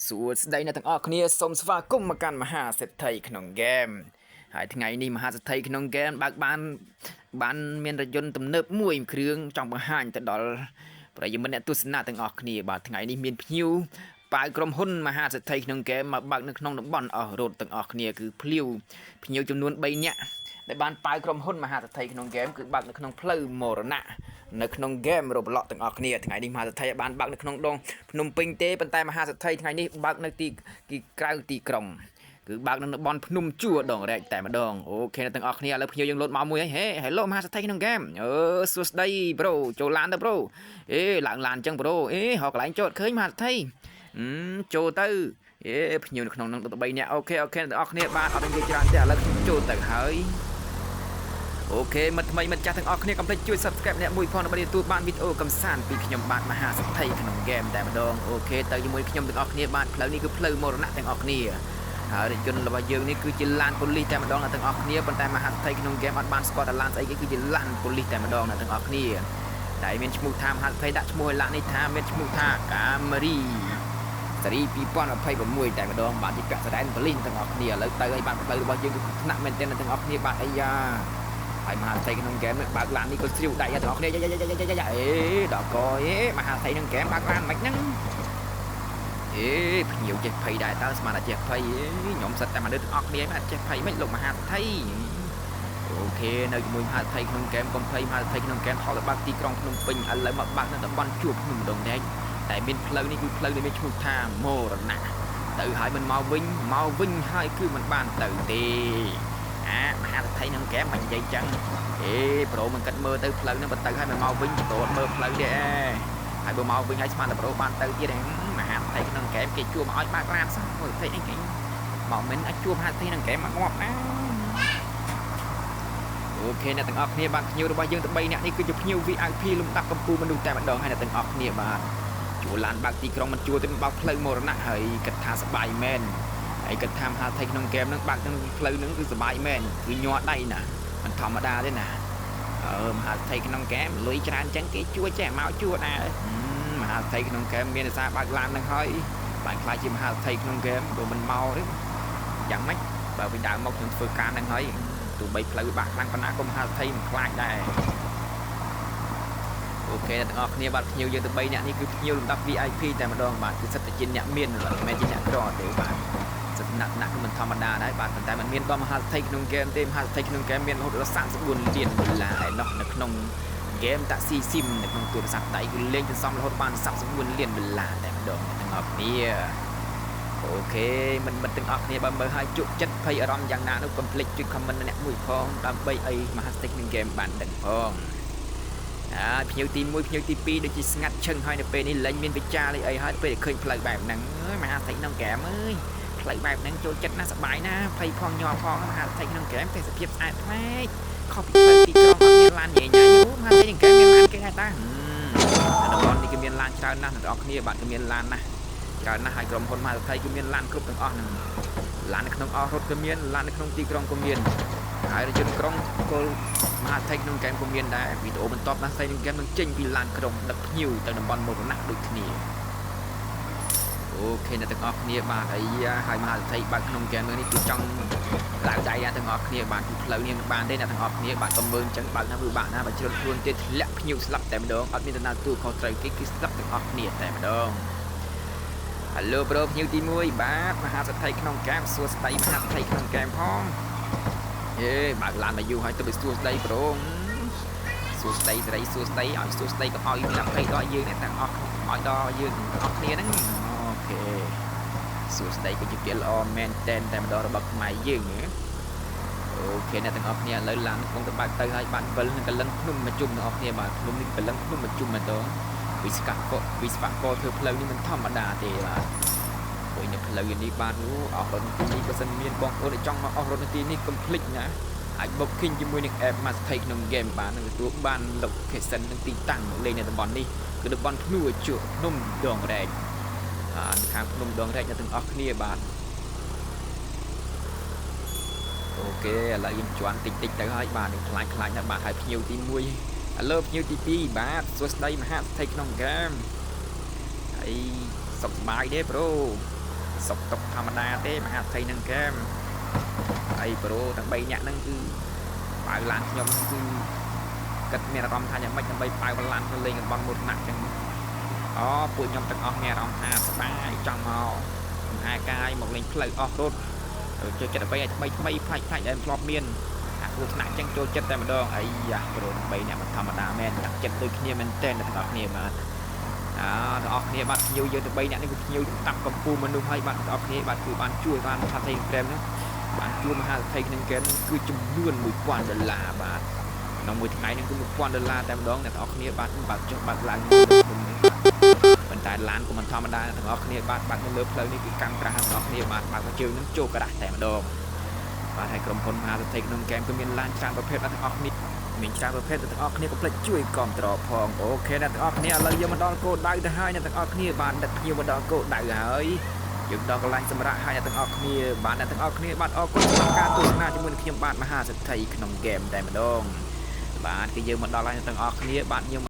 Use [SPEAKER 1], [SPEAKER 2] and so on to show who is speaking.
[SPEAKER 1] សួស្តីអ្នកទាំងអស់គ្នាសូមស្វាគមន៍មកកាន់មហាសេដ្ឋីក្នុងហ្គេមហើយថ្ងៃនេះមហាសេដ្ឋីក្នុងហ្គេមបើកបានមានរថយន្តទំនើបមួយគ្រឿងចង់បង្ហាញទៅដល់ប្រិយមិត្តអ្នកទស្សនាទាំងអស់គ្នាបាទថ្ងៃនេះមានភ្ញៀវប៉ាវក្រុមហ៊ុនមហាសេដ្ឋីក្នុងហ្គេមមកបើកនៅក្នុងតំបន់អស់រត់ទាំងអស់គ្នាគឺភ្ញៀវចំនួន3នាក់ដែលបានប៉ាវក្រុមហ៊ុនមហាសេដ្ឋីក្នុងហ្គេមគឺបើកនៅក្នុងផ្លូវមរណៈនៅក្នុងហ្គេមរ៉ូប្លុកទាំងអស់គ្នាថ្ងៃនេះមហាសេដ្ឋីបានបើកនៅក្នុងដងភ្នំពេញទេប៉ុន្តែមហាសេដ្ឋីថ្ងៃនេះបើកនៅទីក្រៅទីក្រុងគឺបើកនៅតំបន់ភ្នំជួរដងរែកតែម្ដងអូខេទាំងអស់គ្នាឥឡូវភ្ញៀវយើងលោតមកមួយហើយហេឡូមហាសេដ្ឋីក្នុងហ្គេមសួស្ដីប្រូចូលឡានទៅប្រូឡើងឡានអញ្ចឹងប្រូហៅកន្លែងចតឃើញមហាសេដ្ឋីចូលទៅភ្ញៀវនៅក្នុងនឹង3នាក់អូខេទាំងអស់គ្នាបាទអត់និយាយច្រើនទេឥឡូវខ្ញុំចូលទៅហើយអូខេមិត្តថ្មីមិត្តចាស់ទាំងអស់គ្នាកុំភ្លេចជួយ Subscribe អ្នកមួយផងដើម្បីទទួលបានវីដេអូកំសាន្តពីខ្ញុំបាទមហាសេដ្ឋីក្នុងហ្គេមតែម្ដងអូខេទៅជាមួយខ្ញុំទាំងអស់គ្នាបាទផ្លូវនេះគឺផ្លូវមរណៈទាំងអស់គ្នាហើយរថយន្តរបស់យើងនេះគឺជាឡានប៉ូលីសតែម្ដងទាំងអស់គ្នាប៉ុន្តែមហាសេដ្ឋីក្នុងហ្គេមអត់បានស្គាល់ថាឡានស្អីគេគឺជាឡានប៉ូលីសតែម្ដងទាំងអស់គ្នាដែលមានឈ្មោះថាមហាសេដ្ឋីដាក់ឈ្មោះឲ្យឡាននេះថាមានឈ្មោះថាកាមេរីសេរី2026តែម្ដងបាទជាពាក់សដែនប៉ូលីសទាំងអស់គ្នាឥឡូវទៅឲ្យបានផ្លូវរបស់យើងគឺថ្នាក់មែនទែនទាំងអស់គ្នាបាទអាយ៉ាហើយមហាសេដ្ឋីក្នុងហ្គេមបើកឡាននេះក៏ជ្រាវដៃទាំងអស់គ្នាដល់កមហាសេដ្ឋីក្នុងហ្គេមបើកឡានមិនហ្នឹងភ្ញៀវចេះភ័យដែរតើស្មានតែចេះភ័យខ្ញុំសិតតែមនុស្សទាំងអស់គ្នាមិនចេះភ័យមិនលោកមហាសេដ្ឋីអូខេនៅជាមួយមហាសេដ្ឋីក្នុងហ្គេមកុំភ័យមហាសេដ្ឋីក្នុងហ្គេមថតទៅបើកទីក្រុងភ្នំពេញឥឡូវមកបើកនៅតំបន់ជួបភ្នំដងដែកតែមានផ្លូវនេះគឺផ្លូវដែលមានឈ្មោះថាមរណៈទៅហើយមិនមកវិញហើយគឺមិនបានទៅទេមហាសេដ្ឋីក្នុងហ្គេមមិននិយាយចឹងប្រូមិនគិតមើលទៅផ្លូវហ្នឹងបើទៅហើយមិនមកវិញប្រូមើលផ្លូវទេហើយបើមកវិញហើយស្មានតែប្រូបានទៅទៀតមហាសេដ្ឋីក្នុងហ្គេមគេជួបមកឲ្យបើកឡានសោះមើលផ្ទៃអីគេមកមិនឲ្យជួបមហាសេដ្ឋីក្នុងហ្គេមមកងាប់ណាអូខេអ្នកទាំងអស់គ្នាបានភ្ញៀវរបស់យើងទៅ3នាក់នេះគឺជាភ្ញៀវ VIP លំដាប់កម្ពុជាមនុស្សតែម្ដងហើយអ្នកទាំងអស់គ្នាបាទជួលឡានបើកទីក្រុងមិនជួលទេបើកផ្លូវមរណៈហើយគិតថាសប្បាយមែនហើយគិតថាមហាសេដ្ឋីក្នុងហ្គេមហ្នឹងបើកទាំងផ្លូវហ្នឹងគឺសប្បាយមែនគឺញ័រដៃណាមិនធម្មតាទេណាមហាសេដ្ឋីក្នុងហ្គេមលុយច្រើនចឹងគេជួយចេះមកជួដែរមហាសេដ្ឋីក្នុងហ្គេមមានឯសារបើកឡានហ្នឹងហើយបានខ្លាចជាមហាសេដ្ឋីក្នុងហ្គេមក៏មិនមកទេយ៉ាងម៉េចបើវិញដើមមកខ្ញុំធ្វើការហ្នឹងហើយទោះបីផ្លូវបាក់ខ្លាំងប៉ុណ្ណាក៏មហាសេដ្ឋីមិនខ្លាចដែរអូខេអ្នកទាំងអស់គ្នាបាទភ្ញៀវយើងទៅ3នាក់នេះគឺភ្ញៀវលំដាប់ VIP តែម្ដងបាទគឺសិតតែជាអ្នកមានមិនមែនជាអ្នកក្រទេបាទសិតណាក់គឺមិនធម្មតាដែរបាទប៉ុន្តែมันមានដល់មហាសេដ្ឋីក្នុងហ្គេមទេមហាសេដ្ឋីក្នុងហ្គេមមានរហូតដល់34លានដុល្លារឯណោះនៅក្នុងហ្គេមតាក់ស៊ីស៊ីមនៅក្នុងទូរស័ព្ទដៃគឺលេងសន្សំរហូតបាន34លានដុល្លារតែម្ដងអ្នកទាំងអស់គ្នាអូខេមិនទាំងអស់គ្នាបើមើលឲ្យជក់ចិត្តភ័យអារម្មណ៍យ៉ាងណានោះកុំភ្លេចជួយ comment ម្នាក់មួយផងដើម្បីឲ្យមហាសេដ្ឋីក្នុងហ្គេមបានដឹងផងភ្ញៀវទី1ភ្ញៀវទី2ដូចជាស្ងាត់ឈឹងហើយនៅពេលនេះលែងមានវិចារអីហើយពេលឃើញផ្លូវបែបហ្នឹងមហាសេដ្ឋីក្នុងហ្គេមអើយផ្លូវបែបហ្នឹងចូលចិត្តណាស់សប្បាយណាភ័យផងញ័រផងមហាសេដ្ឋីក្នុងហ្គេមទេសភាពស្អាតផ្លែកខុសពីផ្លូវទីក្រុងអត់មានឡានញ៉ៃមហាសេដ្ឋីក្នុងហ្គេមមានឡានគេហៅតាតំបន់នេះគឺមានឡានច្រើនណាស់អ្នកនរគ្នាបាទគឺមានឡានណាស់ច្រើនណាស់ហើយក្រុមហ៊ុនមហាសេដ្ឋីគឺមានឡានគ្រប់ទាំងអស់ហ្នឹងឡាននៅក្នុងអស់រថក៏មានឡាននៅក្នុងទីក្រុងក៏មានហើយរថយន្តក្រុងគោលមហាសេដ្ឋីក្នុងហ្គេមក៏មានដែរវីដេអូបន្ទាប់មហាសេដ្ឋីក្នុងហ្គេមនឹងចេញពីឡានក្រុងដឹកភ្ញៀវទៅតំបន់មរណៈដូចគ្នាអូខេអ្នកទាំងអស់គ្នាបាទហើយមហាសេដ្ឋីបើកក្នុងហ្គេមនេះគឺចង់ឡើងដៃទាំងអស់គ្នាបាទគឺផ្លូវនេះមិនបានទេអ្នកទាំងអស់គ្នាបាទក៏មើលអញ្ចឹងបើកណាវាបាក់ណាបើជ្រុលខ្លួនទេធ្លាក់ភ្ញៀវស្លាប់តែម្ដងអត់មានដំណើរទូខុសត្រូវគេគឺស្លាប់ទាំងអស់គ្នាតែម្ដងHello bro ភ្ញៀវទី1បាទមហាសេដ្ឋីក្នុងហ្គេមសួស្ដីមហាសេដ្ឋីក្នុងហ្គេមផងបើកឡានមកយូរហើយទៅសួស្ដីប្រូសួស្ដីសេរីសួស្ដីឲ្យសួស្ដីក៏ឲ្យមានភ័យដល់យើងទាំងអស់ឲ្យដល់យើងអស់គ្នាហ្នឹងអូខេសួស្ដីគឺជាពាក្យល្អមែនតែម្ដងរបស់ខ្មែរយើងអូខេអ្នកទាំងអស់គ្នាឥឡូវឡានកំពុងតែបើកទៅហើយបានវិលនឹងកលឹងភ្នំមកជុំទាំងអស់គ្នាបាទភ្នំនេះកលឹងភ្នំមកជុំម្ដងវិស្វករធ្វើផ្លូវនេះមិនធម្មតាទេបាទព្រោះនៅផ្លូវនេះបាទនោះអស់រថនទីនេះបើសិនមានបងប្អូនចង់មកអស់រថនទីនេះកុំភ្លេចណាអាច booking ជាមួយនឹង app មកស្ថិតក្នុង game បាននឹងទទួលបាន location នឹងទីតាំងលេងនៅតំបន់នេះគឺតំបន់ភ្នួជក់ភ្នំដងរែកខាងភ្នំដងរែកនៅទាំងអស់គ្នាបាទអូខេឥឡូវយើងជន់តិចទៅហើយបាទនឹងខ្លាចណាស់បាទហើយភ្ញៀវទី1ឥឡូវភ្ញៀវទី2បាទសួស្ដីមហាសេដ្ឋីក្នុងហ្គេមហើយសុខសប្បាយទេប្រូ สกตกธรรมดาเต้มหาไทยนังแก้มไอ้โปรทั้งใบเนี่ยนั่นคือปลายล้านยมคือกัดเมียรำทานอย่างไม่จำใบปลายล้านมันเลยกับบอลหมดหนักจังอ๋อปุ่นยมตั้งออกเมียรำหาสบายจังเอาหากายmột lần play off road chơi chặt bay bay play em flop miên cuộc nạn chân trôi chết tại mà đòn ấy à rồi bay nè mình thầm đà men đặt chết từ kia mình tên là thằng kia mà đó kia bạn nhiều giờ từ bay nè cũng nhiều tập cầm pu mình đúng hay bạn đó kia bạn cứ bạn chui bạn thay thành krem nữa bạn chui mà thay thành cái cứ chùm luôn mùi quan đờ là bạn nó mùi thằng này nó cứ mùi quan đờ là tại mà đòn nè đó kia bạn cho bạn lại mình tại lán của mình thầm đà thằng đó kia bạn nó lớn lớn đi cái cam ra đó kia bạn có chiều nó trôi cả đại tại mà đòn và thầy cầmคนมาเทคโนแกมก็มีล้านจานประเภทนักออกนี่มีจานประเภทนักออกนี่ก็เพื่อช่วยกองตรอพองโอเคนักออกนี่เรายังมาดองโกได้แต่ให้นักออกนี่บ้านนักยังมาดองโกได้เฮ้ยยังดองกำลังสมระให้นักออกนี่บ้านนักออกนี่บ้านออกก็ทำการตัวหน้าจมูกเขียมบ้านมหาเศรษฐีขนมแกมได้มาดองบ้านก็ยังมาดองอะไรนักออกนี่บ้านยัง